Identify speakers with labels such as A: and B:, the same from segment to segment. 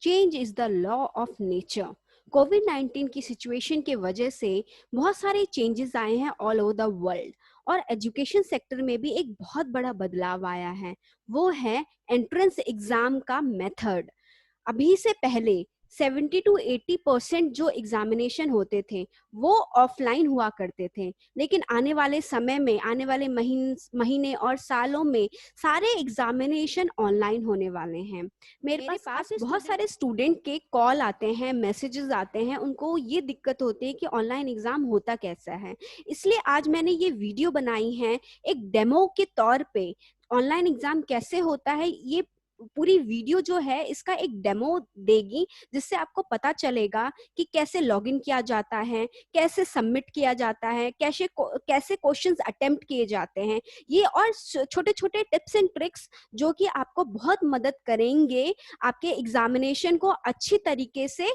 A: Change is the law of nature. Covid 19 की situation के वजह से बहुत सारे चेंजेस आए हैं ऑल ओवर द वर्ल्ड, और एजुकेशन सेक्टर में भी एक बहुत बड़ा बदलाव आया है। वो है एंट्रेंस एग्जाम का मेथड। अभी से पहले 70 to 80% जो एग्जामिनेशन होते थे वो ऑफलाइन हुआ करते थे, लेकिन आने वाले समय में, आने वाले महीने और सालों में सारे एग्जामिनेशन ऑनलाइन होने वाले हैं। मेरे पास बहुत सारे स्टूडेंट के कॉल आते हैं, मैसेजेस आते हैं, उनको ये दिक्कत होती है कि ऑनलाइन एग्जाम होता कैसा है। इसलिए आज मैंने ये वीडियो बनाई है एक डेमो के तौर पे। ऑनलाइन एग्जाम कैसे होता है, ये पूरी वीडियो जो है इसका एक डेमो देगी, जिससे आपको पता चलेगा कि कैसे लॉगिन किया जाता है, कैसे सबमिट किया जाता है, कैसे क्वेश्चंस अटेम्प्ट किए जाते हैं। ये और छोटे छोटे टिप्स एंड ट्रिक्स जो कि आपको बहुत मदद करेंगे आपके एग्जामिनेशन को अच्छी तरीके से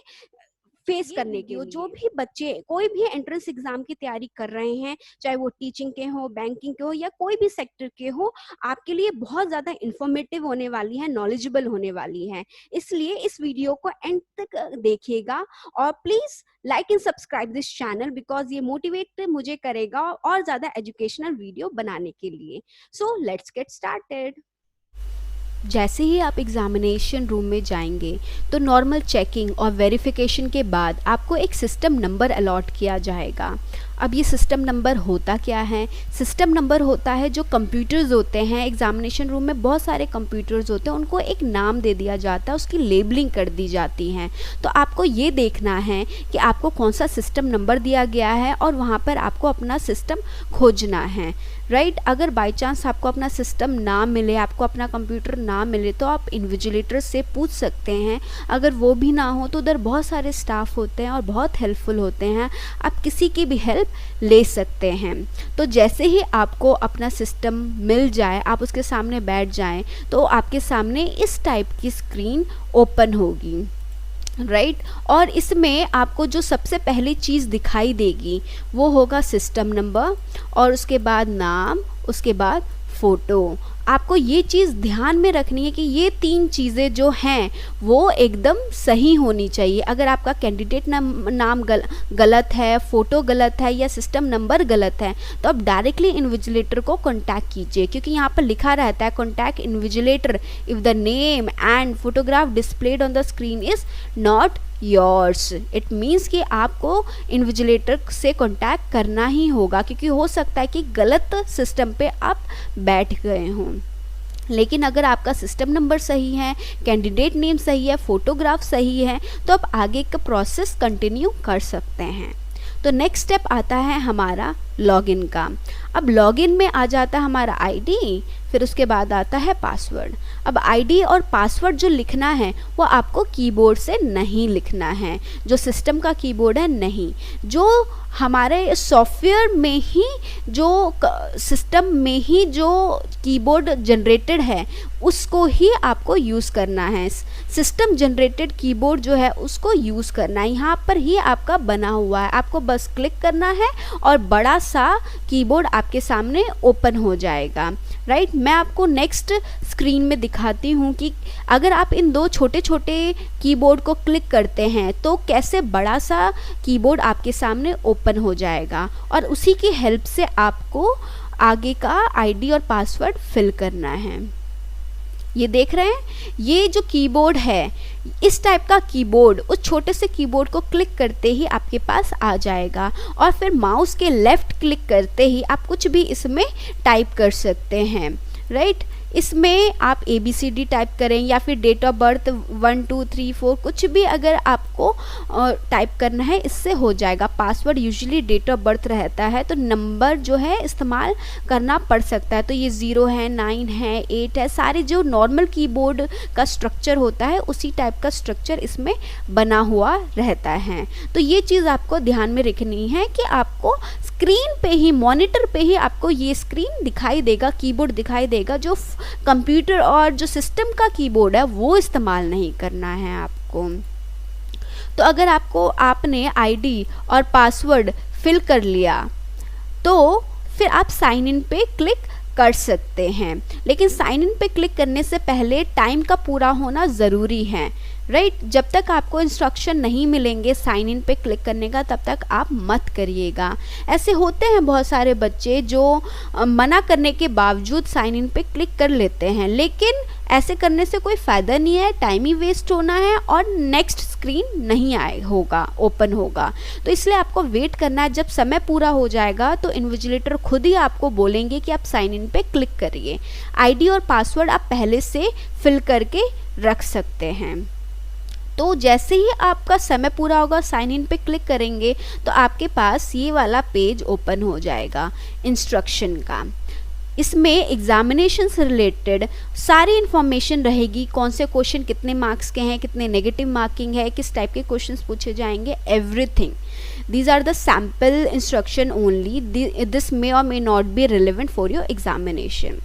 A: फेस करने के लिए। जो भी बच्चे कोई भी एंट्रेंस एग्जाम की तैयारी कर रहे हैं, चाहे वो टीचिंग के हो, बैंकिंग के हो या कोई भी सेक्टर के हो, आपके लिए बहुत ज्यादा इंफॉर्मेटिव होने वाली है, नॉलेजेबल होने वाली है। इसलिए इस वीडियो को एंड तक देखिएगा और please like and subscribe this channel, because ये मोटिवेट मुझे करेगा और ज्यादा एजुकेशनल वीडियो बनाने के लिए। So let's get started. जैसे ही आप एग्जामिनेशन रूम में जाएंगे तो नॉर्मल चेकिंग और वेरिफिकेशन के बाद आपको एक सिस्टम नंबर अलॉट किया जाएगा। अब ये सिस्टम नंबर होता क्या है? सिस्टम नंबर होता है जो कंप्यूटर्स होते हैं, एग्जामिनेशन रूम में बहुत सारे कंप्यूटर्स होते हैं, उनको एक नाम दे दिया जाता है, उसकी लेबलिंग कर दी जाती है। तो आपको ये देखना है कि आपको कौन सा सिस्टम नंबर दिया गया है और वहाँ पर आपको अपना सिस्टम खोजना है, राइट। अगर बाई चांस आपको अपना सिस्टम ना मिले, आपको अपना कंप्यूटर ना मिले, तो आप इन्विजिलेटर से पूछ सकते हैं। अगर वो भी ना हो तो उधर बहुत सारे स्टाफ होते हैं और बहुत हेल्पफुल होते हैं, आप किसी की भी हेल्प ले सकते हैं। तो जैसे ही आपको अपना सिस्टम मिल जाए, आप उसके सामने बैठ जाएं, तो आपके सामने इस टाइप की स्क्रीन ओपन होगी, राइट। और इसमें आपको जो सबसे पहली चीज़ दिखाई देगी वो होगा सिस्टम नंबर, और उसके बाद नाम, उसके बाद फ़ोटो। आपको ये चीज़ ध्यान में रखनी है कि ये तीन चीज़ें जो हैं वो एकदम सही होनी चाहिए। अगर आपका कैंडिडेट नाम गलत है, फ़ोटो गलत है या सिस्टम नंबर गलत है, तो आप डायरेक्टली इन्विजिलेटर को कांटेक्ट कीजिए, क्योंकि यहाँ पर लिखा रहता है contact invigilator if the name and photograph displayed on the screen is not yours. It means कि आपको इन्विजिलेटर से कांटेक्ट करना ही होगा, क्योंकि हो सकता है कि गलत सिस्टम पे आप बैठ गए हों। लेकिन अगर आपका सिस्टम नंबर सही है, कैंडिडेट नेम सही है, फोटोग्राफ सही है, तो आप आगे का प्रोसेस कंटिन्यू कर सकते हैं। तो नेक्स्ट स्टेप आता है हमारा लॉगिन का। अब लॉगिन में आ जाता है हमारा आईडी, फिर उसके बाद आता है पासवर्ड। अब आईडी और पासवर्ड जो लिखना है वो आपको कीबोर्ड से नहीं लिखना है, जो सिस्टम का कीबोर्ड है नहीं, जो हमारे सॉफ्टवेयर में ही, जो सिस्टम में ही जो कीबोर्ड जनरेटेड है उसको ही आपको यूज़ करना है। सिस्टम जनरेटेड कीबोर्ड जो है उसको यूज़ करना है, यहाँ पर ही आपका बना हुआ है। आपको बस क्लिक करना है और बड़ा सा कीबोर्ड आपके सामने ओपन हो जाएगा, राइट। मैं आपको नेक्स्ट स्क्रीन में दिखाती हूँ कि अगर आप इन दो छोटे छोटे कीबोर्ड को क्लिक करते हैं तो कैसे बड़ा सा कीबोर्ड आपके सामने ओपन हो जाएगा, और उसी की हेल्प से आपको आगे का आईडी और पासवर्ड फिल करना है। ये देख रहे हैं, ये जो कीबोर्ड है, इस टाइप का कीबोर्ड उस छोटे से कीबोर्ड को क्लिक करते ही आपके पास आ जाएगा, और फिर माउस के लेफ्ट क्लिक करते ही आप कुछ भी इसमें टाइप कर सकते हैं, राइट। इसमें आप ABCD टाइप करें या फिर डेट ऑफ बर्थ 1 2 3 4 कुछ भी अगर आपको टाइप करना है इससे हो जाएगा। Password usually date of birth रहता है, तो नंबर जो है इस्तेमाल करना पड़ सकता है। तो ये 0 है, 9 है, 8 है, सारे जो नॉर्मल कीबोर्ड का स्ट्रक्चर होता है उसी टाइप का स्ट्रक्चर इसमें बना हुआ रहता है। तो ये चीज़ आपको ध्यान में रखनी है कि आपको स्क्रीन पे ही, मॉनिटर पे ही आपको ये स्क्रीन दिखाई देगा, कीबोर्ड दिखाई देगा। जो कंप्यूटर और जो सिस्टम का कीबोर्ड है वो इस्तेमाल नहीं करना है आपको। तो अगर आपने आईडी और पासवर्ड फिल कर लिया तो फिर आप साइन इन पे क्लिक कर सकते हैं। लेकिन साइन इन पे क्लिक करने से पहले टाइम का पूरा होना ज़रूरी है, राइट। जब तक आपको इंस्ट्रक्शन नहीं मिलेंगे साइन इन पे क्लिक करने का, तब तक आप मत करिएगा। ऐसे होते हैं बहुत सारे बच्चे जो मना करने के बावजूद साइन इन पे क्लिक कर लेते हैं, लेकिन ऐसे करने से कोई फ़ायदा नहीं है, टाइम ही वेस्ट होना है और नेक्स्ट स्क्रीन नहीं आए होगा, ओपन होगा। तो इसलिए आपको वेट करना है। जब समय पूरा हो जाएगा तो इन्विजिलेटर खुद ही आपको बोलेंगे कि आप साइन इन पे क्लिक करिए। आईडी और पासवर्ड आप पहले से फिल करके रख सकते हैं। तो जैसे ही आपका समय पूरा होगा, साइन इन पे क्लिक करेंगे तो आपके पास ये वाला पेज ओपन हो जाएगा इंस्ट्रक्शन का। इसमें एग्जामिनेशन से रिलेटेड सारी इन्फॉर्मेशन रहेगी, कौन से क्वेश्चन कितने मार्क्स के हैं, कितने नेगेटिव मार्किंग है, किस टाइप के क्वेश्चंस पूछे जाएंगे, everything. These are the sample instruction only, this may or may not be relevant for your examination.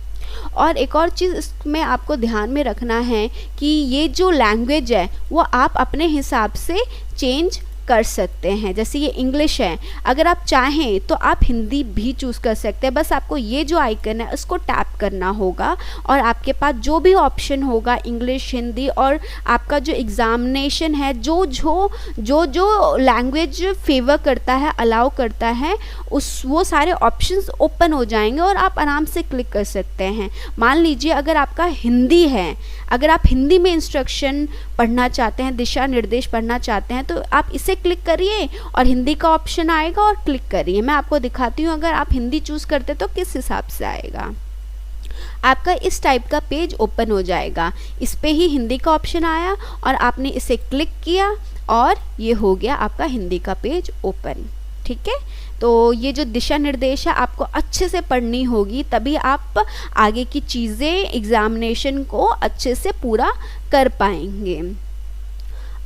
A: और एक और चीज़ इसमें आपको ध्यान में रखना है कि ये जो लैंग्वेज है वो आप अपने हिसाब से चेंज कर सकते हैं। जैसे ये इंग्लिश है, अगर आप चाहें तो आप हिंदी भी चूज़ कर सकते हैं। बस आपको ये जो आइकन है उसको टैप करना होगा और आपके पास जो भी ऑप्शन होगा इंग्लिश, हिंदी और आपका जो एग्ज़ामिनेशन है, जो लैंग्वेज फेवर करता है, अलाउ करता है, वो सारे ऑप्शंस ओपन हो जाएंगे और आप आराम से क्लिक कर सकते हैं। मान लीजिए अगर आपका हिंदी है, अगर आप हिंदी में इंस्ट्रक्शन पढ़ना चाहते हैं, दिशा निर्देश पढ़ना चाहते हैं, तो आप इसे क्लिक करिए और हिंदी का ऑप्शन आएगा और क्लिक करिए। मैं आपको दिखाती हूँ अगर आप हिंदी चूज़ करते तो किस हिसाब से आएगा। आपका इस टाइप का पेज ओपन हो जाएगा। इस पे ही हिंदी का ऑप्शन आया और आपने इसे क्लिक किया और ये हो गया आपका हिंदी का पेज ओपन। ठीक है, तो ये जो दिशा निर्देश है आपको अच्छे से पढ़नी होगी, तभी आप आगे की चीज़ें एग्जामिनेशन को अच्छे से पूरा कर पाएंगे।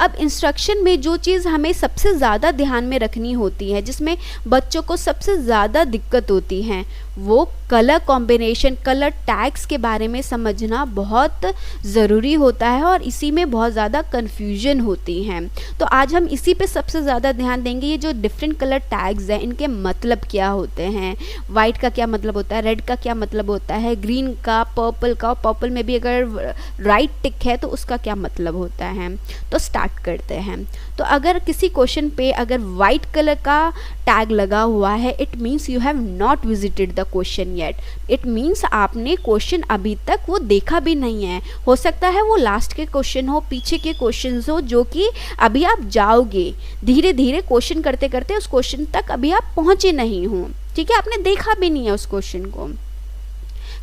A: अब इंस्ट्रक्शन में जो चीज़ हमें सबसे ज़्यादा ध्यान में रखनी होती है, जिसमें बच्चों को सबसे ज़्यादा दिक्कत होती है, वो कलर कॉम्बिनेशन, कलर टैग्स के बारे में समझना बहुत ज़रूरी होता है और इसी में बहुत ज़्यादा कन्फ्यूजन होती है। तो आज हम इसी पे सबसे ज़्यादा ध्यान देंगे। ये जो डिफरेंट कलर टैग्स हैं इनके मतलब क्या होते हैं, वाइट का क्या मतलब होता है, रेड का क्या मतलब होता है, ग्रीन का, पर्पल का, पर्पल में भी अगर राइट टिक है तो उसका क्या मतलब होता है। तो स्टार्ट करते हैं। तो अगर किसी क्वेश्चन पे अगर वाइट कलर का टैग लगा हुआ है, it means you have not visited the question yet. It means आपने क्वेश्चन अभी तक वो देखा भी नहीं है। हो सकता है वो लास्ट के क्वेश्चन हो, पीछे के क्वेश्चन हो, जो कि अभी आप जाओगे धीरे धीरे क्वेश्चन करते करते उस क्वेश्चन तक अभी आप पहुंचे नहीं हो। ठीक है, आपने देखा भी नहीं है उस क्वेश्चन को।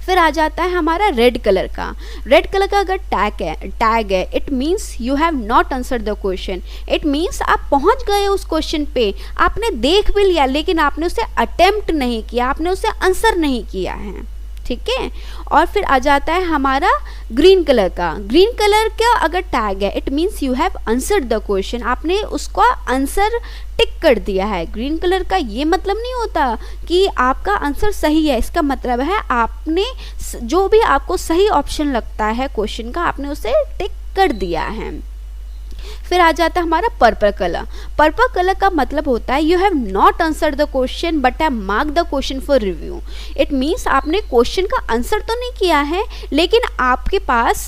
A: फिर आ जाता है हमारा रेड कलर का। रेड कलर का अगर टैग है it means you have not answer the question. It means आप पहुंच गए उस क्वेश्चन पे, आपने देख भी लिया लेकिन आपने उसे अटेम्प्ट नहीं किया, आपने उसे आंसर नहीं किया है। ठीक है, और फिर आ जाता है हमारा ग्रीन कलर का। ग्रीन कलर का अगर टैग है it means you have answered the question, आपने उसका आंसर टिक कर दिया है। ग्रीन कलर का ये मतलब नहीं होता कि आपका आंसर सही है, इसका मतलब है आपने जो भी आपको सही ऑप्शन लगता है क्वेश्चन का, आपने उसे टिक कर दिया है। फिर आ जाता है हमारा पर्पल कलर। पर्पल कलर का मतलब होता है you have not answered the question but have mark the question for review. It means आपने क्वेश्चन का आंसर तो नहीं किया है, लेकिन आपके पास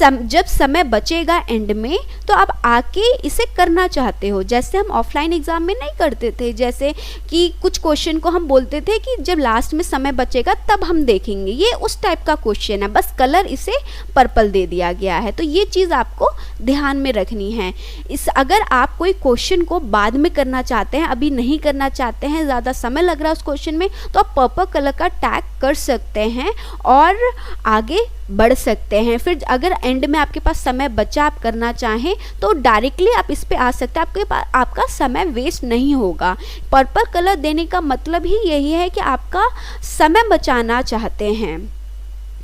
A: जब समय बचेगा एंड में तो आप आके इसे करना चाहते हो। जैसे हम ऑफलाइन एग्जाम में नहीं करते थे, जैसे कि कुछ क्वेश्चन को हम बोलते थे कि जब लास्ट में समय बचेगा तब हम देखेंगे, ये उस टाइप का क्वेश्चन है, बस कलर इसे पर्पल दे दिया गया है। तो ये चीज़ आपको ध्यान में रखनी है। अगर आप कोई क्वेश्चन को बाद में करना चाहते हैं, अभी नहीं करना चाहते हैं, ज़्यादा समय लग रहा है उस क्वेश्चन में, तो आप पर्पल कलर का टैग कर सकते हैं और आगे बढ़ सकते हैं। फिर अगर एंड में आपके पास समय बचा, आप करना चाहें तो डायरेक्टली आप इस पे आ सकते हैं, आपके पास आपका समय वेस्ट नहीं होगा। पर्पल कलर देने का मतलब ही यही है कि आपका समय बचाना चाहते हैं।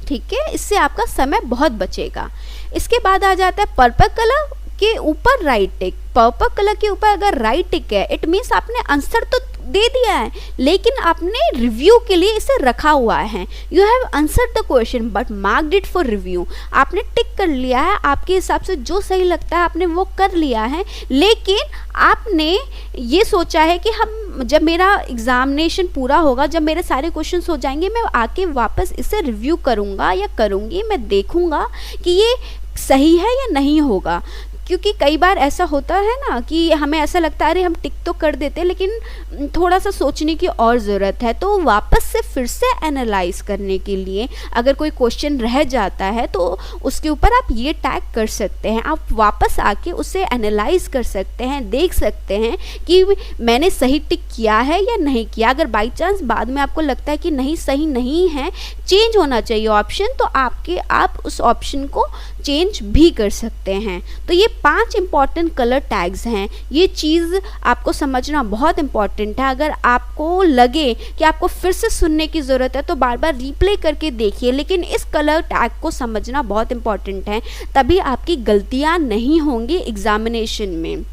A: ठीक है, इससे आपका समय बहुत बचेगा। इसके बाद आ जाता है पर्पल कलर के ऊपर राइट टिक। पर्पल कलर के ऊपर अगर राइट टिक है इट मीन्स आपने आंसर तो दे दिया है लेकिन आपने रिव्यू के लिए इसे रखा हुआ है। You have answered the question but marked it for review. आपने टिक कर लिया है, आपके हिसाब से जो सही लगता है आपने वो कर लिया है, लेकिन आपने ये सोचा है कि हम जब मेरा एग्जामिनेशन पूरा होगा, जब मेरे सारे क्वेश्चंस हो जाएंगे, मैं आके वापस इसे रिव्यू करूँगा या करूँगी, मैं देखूँगा कि ये सही है या नहीं होगा। क्योंकि कई बार ऐसा होता है ना कि हमें ऐसा लगता है अरे हम टिक तो कर देते हैं लेकिन थोड़ा सा सोचने की और ज़रूरत है। तो वापस से फिर से एनालाइज करने के लिए अगर कोई क्वेश्चन रह जाता है तो उसके ऊपर आप ये टैग कर सकते हैं, आप वापस आके उसे एनालाइज कर सकते हैं, देख सकते हैं कि मैंने सही टिक किया है या नहीं किया। अगर बाई चांस बाद में आपको लगता है कि नहीं सही नहीं है, चेंज होना चाहिए ऑप्शन, तो आप उस ऑप्शन को चेंज भी कर सकते हैं। तो ये 5 इंपॉर्टेंट कलर टैग्स हैं। ये चीज़ आपको समझना बहुत इंपॉर्टेंट है। अगर आपको लगे कि आपको फिर से सुनने की ज़रूरत है तो बार बार रिप्ले करके देखिए, लेकिन इस कलर टैग को समझना बहुत इंपॉर्टेंट है, तभी आपकी गलतियाँ नहीं होंगी एग्जामिनेशन में।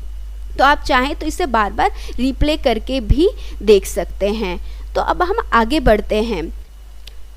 A: तो आप चाहें तो इसे बार बार रिप्ले करके भी देख सकते हैं। तो अब हम आगे बढ़ते हैं।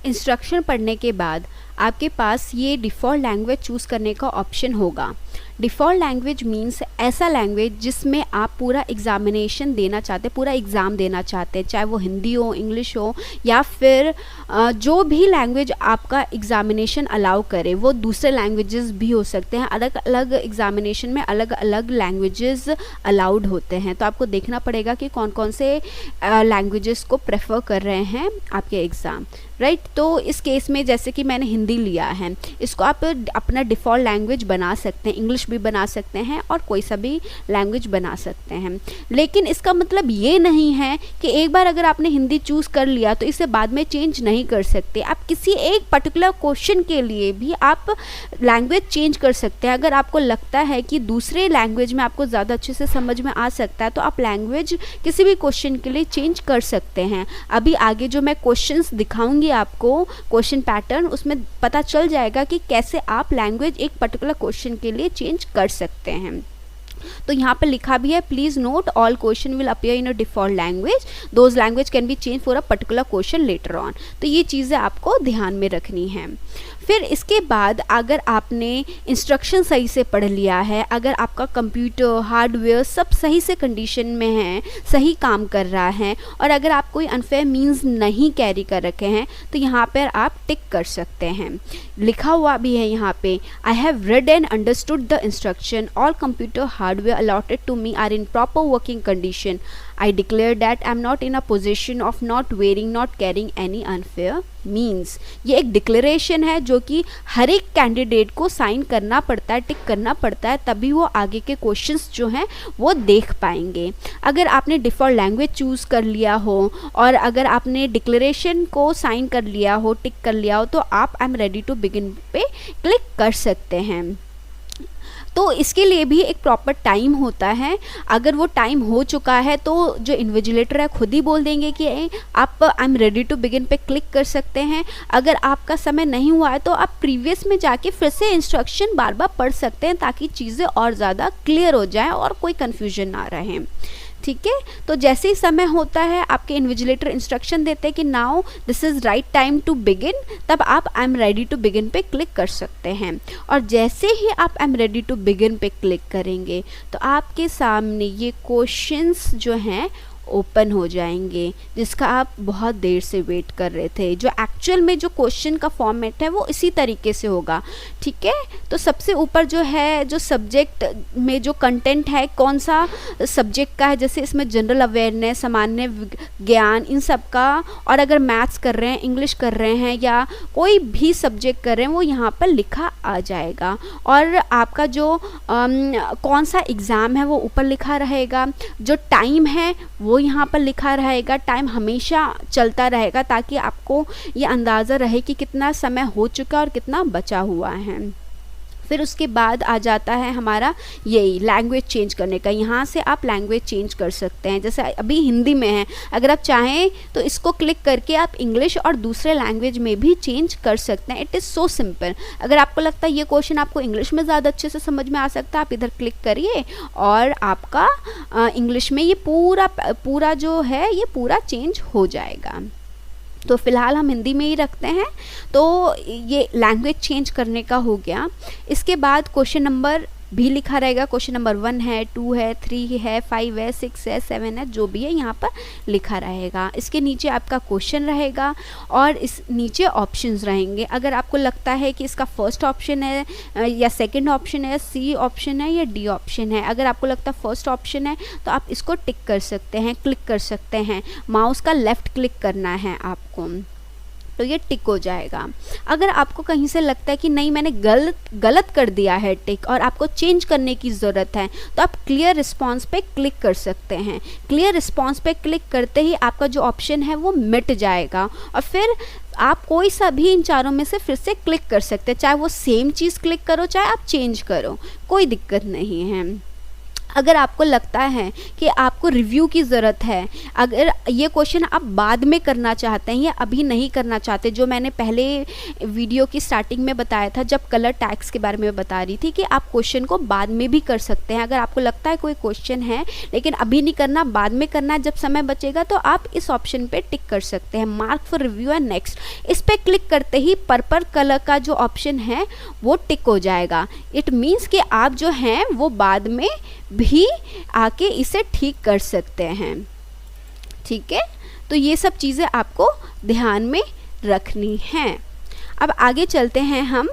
A: इंस्ट्रक्शन पढ़ने के बाद आपके पास ये डिफ़ॉल्ट लैंग्वेज चूज़ करने का ऑप्शन होगा। डिफ़ॉल्ट लैंग्वेज मीन्स ऐसा लैंग्वेज जिसमें आप पूरा एग्ज़ामिनेशन देना चाहते हैं, पूरा एग्ज़ाम देना चाहते हैं, चाहे वो हिंदी हो, इंग्लिश हो, या फिर जो भी लैंग्वेज आपका एग्ज़ामिनेशन अलाउ करे, वो दूसरे लैंग्वेजेस भी हो सकते हैं। अलग अलग एग्ज़ामिनेशन में अलग अलग लैंग्वेजेस अलाउड होते हैं, तो आपको देखना पड़ेगा कि कौन कौन से लैंग्वेजेस को प्रेफर कर रहे हैं आपके एग्ज़ाम, राइट। तो इस केस में जैसे कि मैंने हिंदी लिया है, इसको आप अपना डिफ़ॉल्ट लैंग्वेज बना सकते हैं, इंग्लिश भी बना सकते हैं और कोई सा भी लैंग्वेज बना सकते हैं। लेकिन इसका मतलब ये नहीं है कि एक बार अगर आपने हिंदी चूज़ कर लिया तो इसे बाद में चेंज नहीं कर सकते। आप किसी एक पर्टिकुलर क्वेश्चन के लिए भी आप लैंग्वेज चेंज कर सकते हैं। अगर आपको लगता है कि दूसरे लैंग्वेज में आपको ज़्यादा अच्छे से समझ में आ सकता है तो आप लैंग्वेज किसी भी क्वेश्चन के लिए चेंज कर सकते हैं। अभी आगे जो मैं क्वेश्चंस दिखाऊंगी आपको, क्वेश्चन पैटर्न, उसमें पता चल जाएगा कि कैसे आप लैंग्वेज एक पर्टिकुलर क्वेश्चन के लिए चेंज कर सकते हैं। तो यहाँ पर लिखा भी है, please note all question will appear in a default language, those language can be change for a particular question later on. तो ये चीज़ें आपको ध्यान में रखनी है। फिर इसके बाद अगर आपने इंस्ट्रक्शन सही से पढ़ लिया है, अगर आपका कंप्यूटर हार्डवेयर सब सही से कंडीशन में है, सही काम कर रहा है, और अगर आप कोई अनफेयर मीन्स नहीं कैरी कर रखे हैं, तो यहाँ पर आप टिक कर सकते हैं। लिखा हुआ भी है यहाँ पे, I have read and understood the instruction, all computer hardware allotted to me are in proper working condition, I declare that I am not in a position of not wearing, not carrying any unfair means। ये एक declaration है जो कि हर एक candidate को sign करना पड़ता है, टिक करना पड़ता है, तभी वो आगे के क्वेश्चंस जो हैं वो देख पाएंगे। अगर आपने डिफ़ॉल्ट लैंग्वेज चूज़ कर लिया हो और अगर आपने डिक्लेरेशन को साइन कर लिया हो, टिक कर लिया हो, तो आप I am ready to begin पे क्लिक कर सकते हैं। तो इसके लिए भी एक प्रॉपर टाइम होता है। अगर वो टाइम हो चुका है तो जो इन्विजिलेटर है खुद ही बोल देंगे कि आप I am ready to begin पे क्लिक कर सकते हैं। अगर आपका समय नहीं हुआ है तो आप प्रीवियस में जाके फिर से इंस्ट्रक्शन बार बार पढ़ सकते हैं ताकि चीज़ें और ज़्यादा क्लियर हो जाएं और कोई कन्फ्यूजन ना रहे। ठीक है, तो जैसे ही समय होता है आपके इन्विजिलेटर इंस्ट्रक्शन देते हैं कि now this is right time to begin, तब आप I am ready to begin पे क्लिक कर सकते हैं। और जैसे ही आप I am ready to begin पे क्लिक करेंगे तो आपके सामने ये क्वेश्चंस जो हैं ओपन हो जाएंगे जिसका आप बहुत देर से वेट कर रहे थे। जो एक्चुअल में जो क्वेश्चन का फॉर्मेट है वो इसी तरीके से होगा। ठीक है, तो सबसे ऊपर जो है, जो सब्जेक्ट में जो कंटेंट है कौन सा सब्जेक्ट का है, जैसे इसमें जनरल अवेयरनेस, सामान्य ज्ञान, इन सब का, और अगर मैथ्स कर रहे हैं, इंग्लिश कर रहे हैं या कोई भी सब्जेक्ट कर रहे हैं वो यहाँ पर लिखा आ जाएगा। और आपका जो कौन सा एग्ज़ाम है वो ऊपर लिखा रहेगा। जो टाइम है वो यहाँ पर लिखा रहेगा। टाइम हमेशा चलता रहेगा ताकि आपको ये अंदाज़ा रहे कि कितना समय हो चुका और कितना बचा हुआ है। फिर उसके बाद आ जाता है हमारा यही लैंग्वेज चेंज करने का। यहाँ से आप लैंग्वेज चेंज कर सकते हैं। जैसे अभी हिंदी में है, अगर आप चाहें तो इसको क्लिक करके आप इंग्लिश और दूसरे लैंग्वेज में भी चेंज कर सकते हैं। It is so simple. अगर आपको लगता है ये क्वेश्चन आपको इंग्लिश में ज़्यादा अच्छे से समझ में आ सकता है, आप इधर क्लिक करिए और आपका इंग्लिश में ये पूरा जो है ये पूरा चेंज हो जाएगा। तो फ़िलहाल हम हिंदी में ही रखते हैं। तो ये लैंग्वेज चेंज करने का हो गया। इसके बाद क्वेश्चन नंबर भी लिखा रहेगा। क्वेश्चन नंबर 1 है, 2 है, 3 है, 5 है, 6 है, 7 है, जो भी है यहाँ पर लिखा रहेगा। इसके नीचे आपका क्वेश्चन रहेगा और इस नीचे ऑप्शंस रहेंगे। अगर आपको लगता है कि इसका फर्स्ट ऑप्शन है या सेकंड ऑप्शन है, सी ऑप्शन है या डी ऑप्शन है, अगर आपको लगता है फर्स्ट ऑप्शन है तो आप इसको टिक कर सकते हैं, क्लिक कर सकते हैं। माउस का लेफ़्ट क्लिक करना है आपको, तो ये टिक हो जाएगा। अगर आपको कहीं से लगता है कि नहीं मैंने गलत कर दिया है टिक और आपको चेंज करने की ज़रूरत है, तो आप क्लियर रिस्पॉन्स पे क्लिक कर सकते हैं। क्लियर रिस्पॉन्स पे क्लिक करते ही आपका जो ऑप्शन है वो मिट जाएगा और फिर आप कोई सा भी इन चारों में से फिर से क्लिक कर सकते हैं। चाहे वो सेम चीज़ क्लिक करो, चाहे आप चेंज करो, कोई दिक्कत नहीं है। अगर आपको लगता है कि आपको रिव्यू की ज़रूरत है, अगर ये क्वेश्चन आप बाद में करना चाहते हैं या अभी नहीं करना चाहते, जो मैंने पहले वीडियो की स्टार्टिंग में बताया था जब कलर टैग्स के बारे में बता रही थी कि आप क्वेश्चन को बाद में भी कर सकते हैं। अगर आपको लगता है कोई क्वेश्चन है लेकिन अभी नहीं करना, बाद में करना है जब समय बचेगा, तो आप इस ऑप्शन पर टिक कर सकते हैं, mark for review and next. इस पर क्लिक करते ही पर्पल कलर का जो ऑप्शन है वो टिक हो जाएगा। इट मीन्स कि आप जो हैं वो बाद में भी आके इसे ठीक कर सकते हैं। ठीक है, तो ये सब चीज़ें आपको ध्यान में रखनी हैं। अब आगे चलते हैं हम।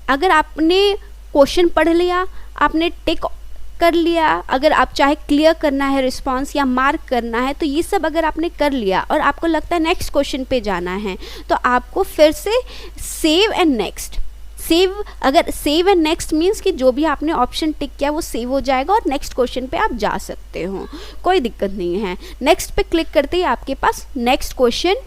A: अगर आपने क्वेश्चन पढ़ लिया, आपने टिक कर लिया, अगर आप चाहे क्लियर करना है रिस्पांस या मार्क करना है, तो ये सब अगर आपने कर लिया और आपको लगता है नेक्स्ट क्वेश्चन पे जाना है, तो आपको फिर से सेव एंड नेक्स्ट, अगर सेव एंड नेक्स्ट मीन्स कि जो भी आपने ऑप्शन टिक किया वो सेव हो जाएगा और नेक्स्ट क्वेश्चन पे आप जा सकते हो, कोई दिक्कत नहीं है। नेक्स्ट पे क्लिक करते ही आपके पास नेक्स्ट क्वेश्चन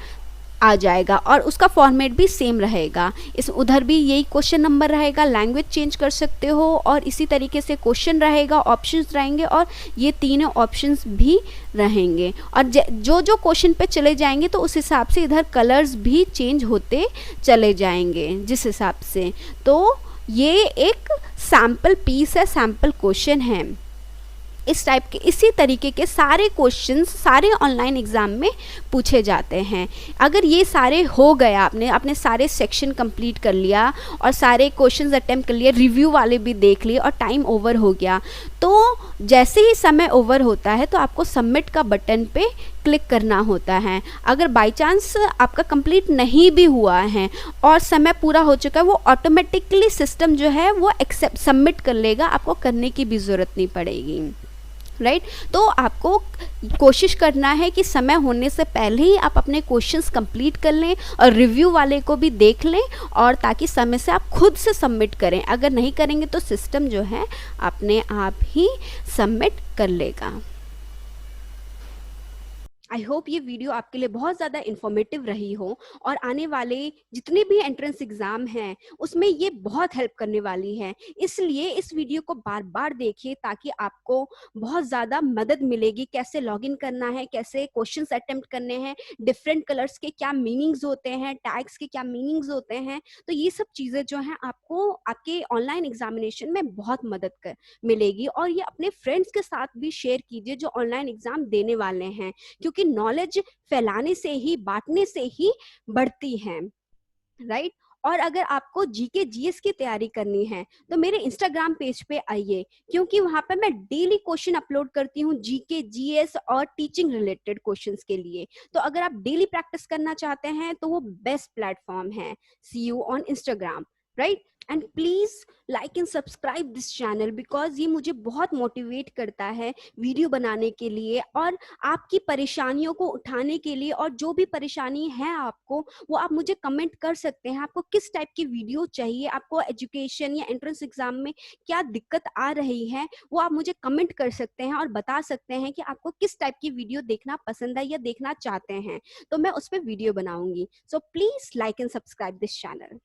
A: आ जाएगा और उसका फॉर्मेट भी सेम रहेगा। इस उधर भी यही क्वेश्चन नंबर रहेगा, लैंग्वेज चेंज कर सकते हो और इसी तरीके से क्वेश्चन रहेगा, ऑप्शंस रहेंगे और ये तीनों ऑप्शंस भी रहेंगे। और जो जो क्वेश्चन पे चले जाएंगे तो उस हिसाब से इधर कलर्स भी चेंज होते चले जाएंगे जिस हिसाब से। तो ये एक सैम्पल पीस है, सैम्पल क्वेश्चन है। इस टाइप के इसी तरीके के सारे क्वेश्चंस सारे ऑनलाइन एग्ज़ाम में पूछे जाते हैं। अगर ये सारे हो गया, आपने सारे सेक्शन कंप्लीट कर लिया और सारे क्वेश्चंस अटेम्प्ट कर लिए, रिव्यू वाले भी देख लिए और टाइम ओवर हो गया, तो जैसे ही समय ओवर होता है तो आपको सबमिट का बटन पे क्लिक करना होता है। अगर बाई चांस आपका कंप्लीट नहीं भी हुआ है और समय पूरा हो चुका है, वो ऑटोमेटिकली सिस्टम जो है वो एक्सेप्ट सबमिट कर लेगा, आपको करने की भी ज़रूरत नहीं पड़ेगी। राइट, तो आपको कोशिश करना है कि समय होने से पहले ही आप अपने क्वेश्चंस कंप्लीट कर लें और रिव्यू वाले को भी देख लें, और ताकि समय से आप खुद से सबमिट करें। अगर नहीं करेंगे तो सिस्टम जो है अपने आप ही सबमिट कर लेगा। आई होप ये वीडियो आपके लिए बहुत ज़्यादा इन्फॉर्मेटिव रही हो और आने वाले जितने भी एंट्रेंस एग्ज़ाम हैं उसमें ये बहुत हेल्प करने वाली है। इसलिए इस वीडियो को बार बार देखिए ताकि आपको बहुत ज़्यादा मदद मिलेगी, कैसे लॉगिन करना है, कैसे क्वेश्चंस अटेम्प्ट करने हैं, डिफरेंट कलर्स के क्या मीनिंग्स होते हैं, टैग्स के क्या मीनिंग्स होते हैं। तो ये सब चीज़ें जो हैं आपको आपके ऑनलाइन एग्जामिनेशन में बहुत मदद मिलेगी। और ये अपने फ्रेंड्स के साथ भी शेयर कीजिए जो ऑनलाइन एग्ज़ाम देने वाले हैं, क्योंकि नॉलेज फैलाने से ही, बांटने से ही बढ़ती है। राइट, और अगर आपको जीके जीएस की तैयारी करनी है तो मेरे इंस्टाग्राम पेज पे आइए, क्योंकि वहां पे मैं डेली क्वेश्चन अपलोड करती हूँ जीके जीएस और टीचिंग रिलेटेड क्वेश्चंस के लिए। तो अगर आप डेली प्रैक्टिस करना चाहते हैं तो वो बेस्ट प्लेटफॉर्म है। See you on Instagram, right. And please like and subscribe this channel, because ये मुझे बहुत मोटिवेट करता है वीडियो बनाने के लिए और आपकी परेशानियों को उठाने के लिए। और जो भी परेशानी है आपको, वो आप मुझे कमेंट कर सकते हैं। आपको किस टाइप की वीडियो चाहिए, आपको एजुकेशन या एंट्रेंस एग्जाम में क्या दिक्कत आ रही है, वो आप मुझे कमेंट कर सकते हैं और बता सकते हैं कि आपको किस टाइप की वीडियो देखना पसंद है या देखना चाहते हैं, तो मैं उस पर वीडियो बनाऊंगी। So please like and subscribe this channel.